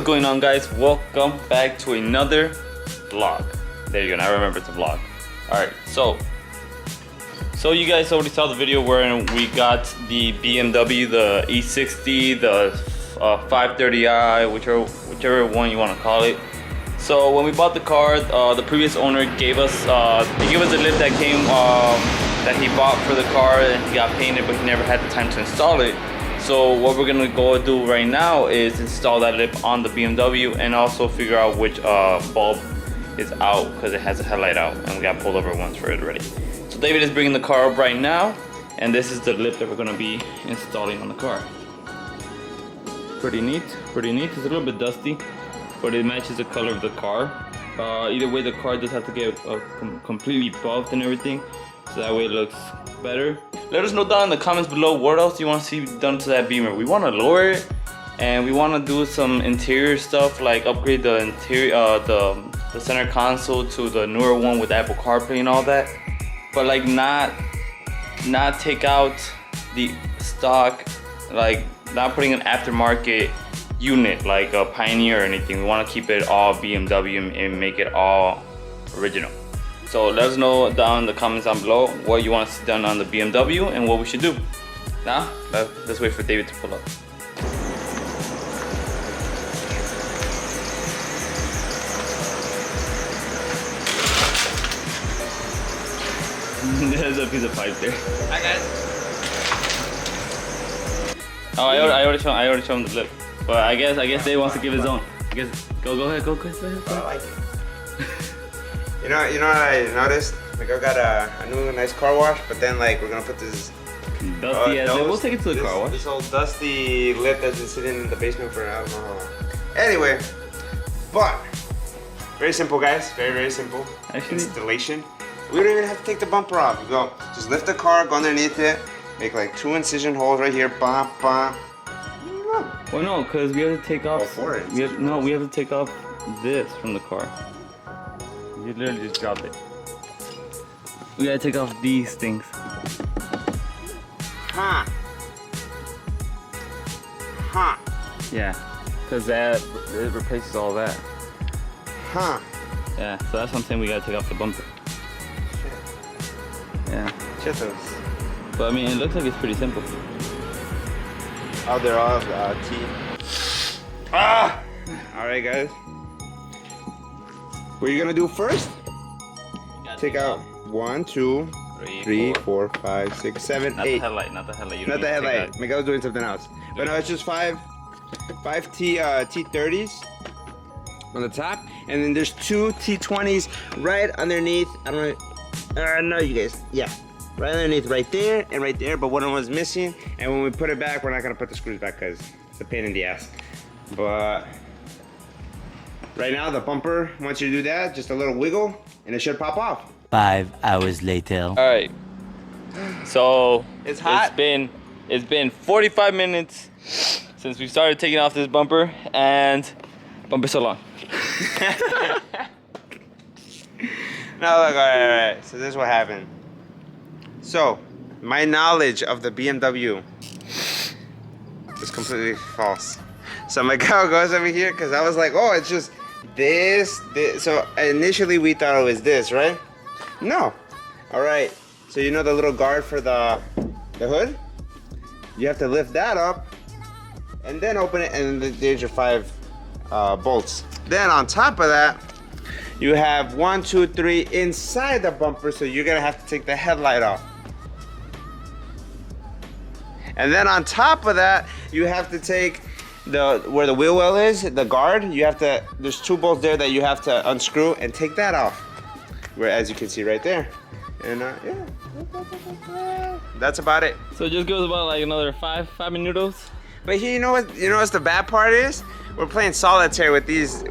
going on, guys? Welcome back to another vlog. There you go, now remember it's a vlog. Alright, so you guys already saw the video where we got the BMW, the E60, the 530i, whichever one you want to call it. So when we bought the car, the previous owner gave us a lip that came that he bought for the car, and he got painted, but he never had the time to install it. So what we're gonna go do right now is install that lip on the BMW and also figure out which bulb is out, because it has a headlight out and we got pulled over once for it already. So David is bringing the car up right now, and this is the lip that we're gonna be installing on the car. Pretty neat, pretty neat. It's a little bit dusty, but it matches the color of the car. Either way, the car does have to get completely buffed and everything, so that way it looks better. Let us know down in the comments below what else you want to see done to that Beamer. We want to lower it, and we want to do some interior stuff, like upgrade the interior, the center console to the newer one with Apple CarPlay and all that. But like not take out the stock, like not putting an aftermarket unit like a Pioneer or anything. We want to keep it all BMW and make it all original. So let us know down in the comments down below what you want to see done on the BMW and what we should do. Now, let's wait for David to pull up. There's a piece of pipe there. Hi guys. Oh, I already showed him the lip. But I guess Dave wants to give his own. I guess go ahead. Go. I like it. You know what I noticed? Like I got a new nice car wash, but then like we're gonna put this dusty ass lip. We'll take it to the car wash. This old dusty lip that's been sitting in the basement for I don't know how long. Anyway, but very simple, guys. Very simple. Actually, installation. We don't even have to take the bumper off. You go, just lift the car, go underneath it, make like 2 incision holes right here. Bam, bam. Well, no, because we have to take off. Oh, 4 inches. We have to take off this from the car. You literally just dropped it. We gotta take off these things. Huh. Yeah, because it replaces all that. Huh. Yeah, so that's something we gotta take off the bumper. Shit. Yeah. Chetos. But I mean, it looks like it's pretty simple. Oh, they're all T. Ah! Alright, guys. What are you gonna do first? Take out 1, 2, 3, 4, 5, 6, 7, 8. Not the headlight. Not the headlight. Not the headlight. Miguel's doing something else. But no, it's just 5 T30s on the top, and then there's 2 T20s right underneath. I don't know you guys. Yeah. Right underneath, right there and right there, but one of them was missing. And when we put it back, we're not gonna put the screws back because it's a pain in the ass. But right now, the bumper, once you do that, just a little wiggle and it should pop off. 5 hours later. All right. So it's hot. It's been 45 minutes since we started taking off this bumper, and bumper's so long. No, look, all right. So this is what happened. So, my knowledge of the BMW is completely false. So my cow goes over here because I was like, oh, it's just this. So initially we thought it was this, right? No. All right. So you know the little guard for the hood? You have to lift that up and then open it, and there's your 5 bolts. Then on top of that, you have 1, 2, 3 inside the bumper, so you're gonna have to take the headlight off. And then on top of that, you have to take where the wheel well is, the guard. You have to. There's 2 bolts there that you have to unscrew and take that off. Where, as you can see right there, and yeah, that's about it. So it just goes about like another 5 minutos. But here, you know what's the bad part is? We're playing solitaire with these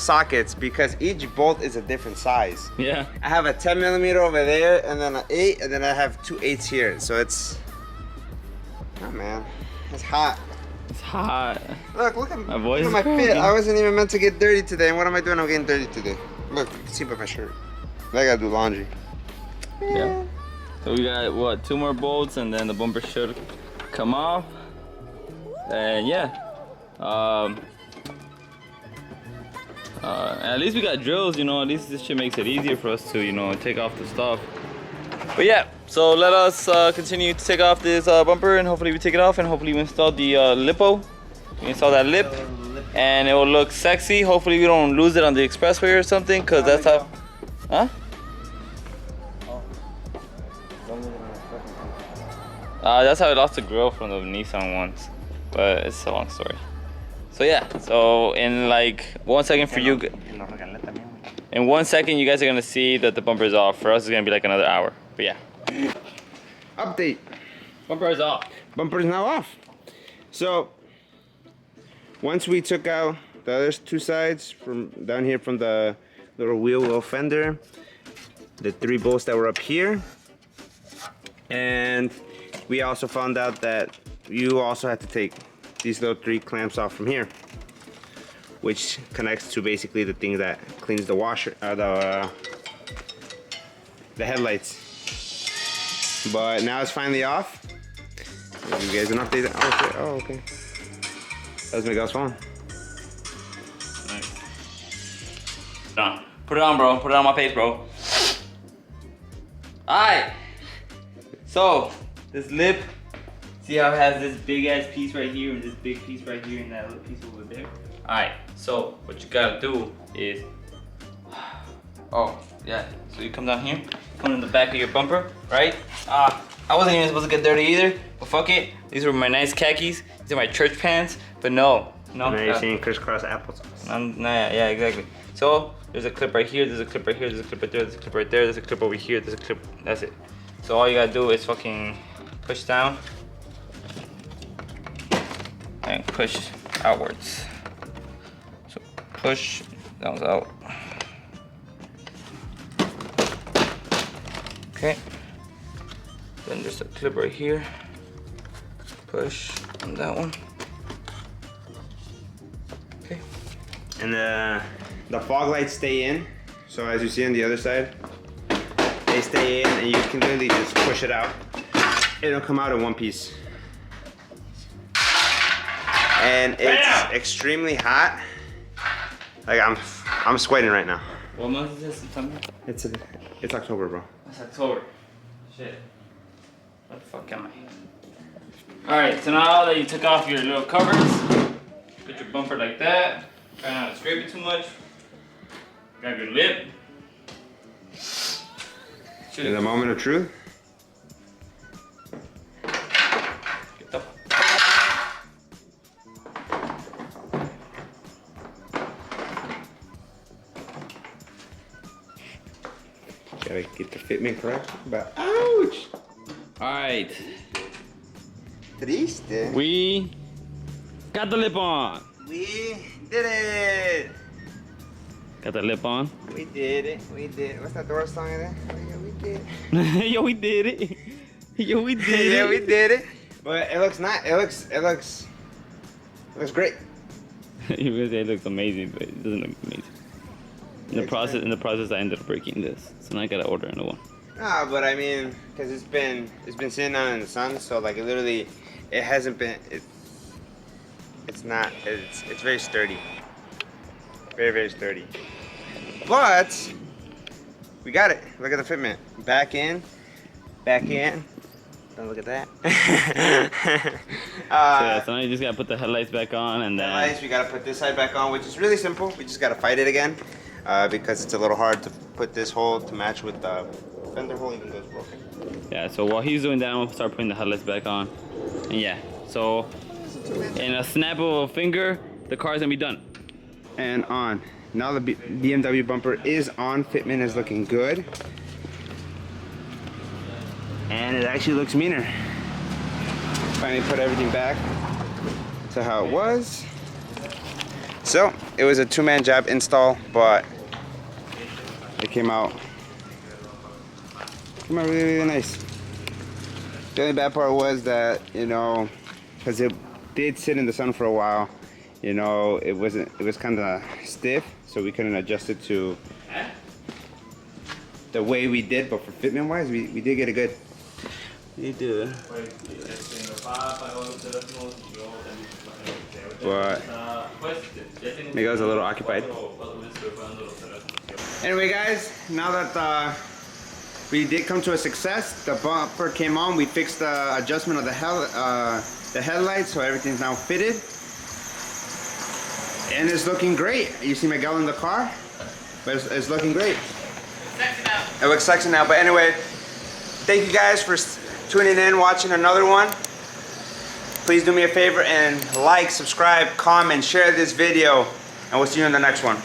sockets because each bolt is a different size. Yeah. I have a 10 millimeter over there, and then an 8, and then I have 2 8s here. So it's, oh man, it's hot. It's hot. Look at my voice. Look at my fit. I wasn't even meant to get dirty today. And what am I doing? I'm getting dirty today. Look, you can see by my shirt. I gotta do laundry. Yeah. So we got what, 2 more bolts, and then the bumper should come off. And yeah, At least we got drills, you know. At least this shit makes it easier for us to, you know, take off the stuff. But yeah, so let us continue to take off this bumper, and hopefully we take it off, and hopefully we install the lipo. We install that lip, and it will look sexy. Hopefully we don't lose it on the expressway or something, cause that's how. Huh? That's how I lost the grill from the Nissan once, but it's a long story. So yeah, so in like 1 second for you, in 1 second you guys are gonna see that the bumper is off. For us it's gonna be like another hour, but yeah. Update. Bumper is off. Bumper is now off. So once we took out the other two sides from down here from the little wheel fender, the 3 bolts that were up here, and we also found out that you also had to take these little 3 clamps off from here, which connects to basically the thing that cleans the washer, the headlights. But now it's finally off. Give you guys an update. Oh, okay. That was Miguel's phone. Put it on, bro. Put it on my face, bro. Alright. So, this lip, see how it has this big ass piece right here and this big piece right here and that little piece over there? Alright, so what you gotta do is, oh yeah, so you come down here, come in the back of your bumper, right? I wasn't even supposed to get dirty either, but fuck it. These were my nice khakis, these are my church pants, but no. Now you're seeing crisscross applesauce. Yeah, exactly. So there's a clip right here, there's a clip right here, there's a clip right there, there's a clip right there, there's a clip over here, there's a clip, that's it. So all you gotta do is fucking push down and push outwards. So push, that was out. Okay. Then there's a clip right here. Push on that one. Okay. And the fog lights stay in. So as you see on the other side, they stay in, and you can literally just push it out. It'll come out in one piece. And it's extremely hot. Like I'm sweating right now. What month is this? September? It's October, bro. It's October. Shit. What the fuck am I? Alright, so now that you took off your little covers, put your bumper like that. Try not to scrape it too much. Grab your lip. In the moment of truth. Get the Gotta get the fitment correct. But ouch! Alright. Triste. We got the lip on. We did it! Got the lip on. We did it. We did it. What's that Doors song in there? Oh, yeah, we did it. Yo, we did it. Yo, we did it. Yeah, we did it. But it looks not. It looks great. You were gonna say it looks amazing, but it doesn't look amazing. In the process, I ended up breaking this, so now I gotta order another one. Nah, but I mean, cause it's been sitting out in the sun, so like it literally, it hasn't been. It's very sturdy. Very, very sturdy. But we got it. Look at the fitment. Back in. Don't look at that. So now you just gotta put the headlights back on, and then headlights, we gotta put this side back on, which is really simple. We just gotta fight it again, because it's a little hard to put this hole to match with the fender hole, even though it's broken. yeah. So while he's doing that, I'm gonna start putting the headlights back on, and yeah. So in a snap of a finger, the car's gonna be done. And on. Now the BMW bumper is on. Fitment is looking good. And it actually looks meaner. Finally put everything back to how it was. So it was a 2-man job install, but it came out really, really nice. The only bad part was that, you know, because it did sit in the sun for a while, you know, it was kind of stiff, so we couldn't adjust it to the way we did, but for fitment wise, we did get it good. You do. But Miguel's a little occupied. Anyway, guys, now that we did come to a success, the bumper came on, we fixed the adjustment of the headlights, so everything's now fitted. And it's looking great. You see Miguel in the car, but it's looking great. Sexy now. It looks sexy now, but anyway, thank you guys for tuning in, watching another one. Please do me a favor and like, subscribe, comment, share this video, and we'll see you in the next one.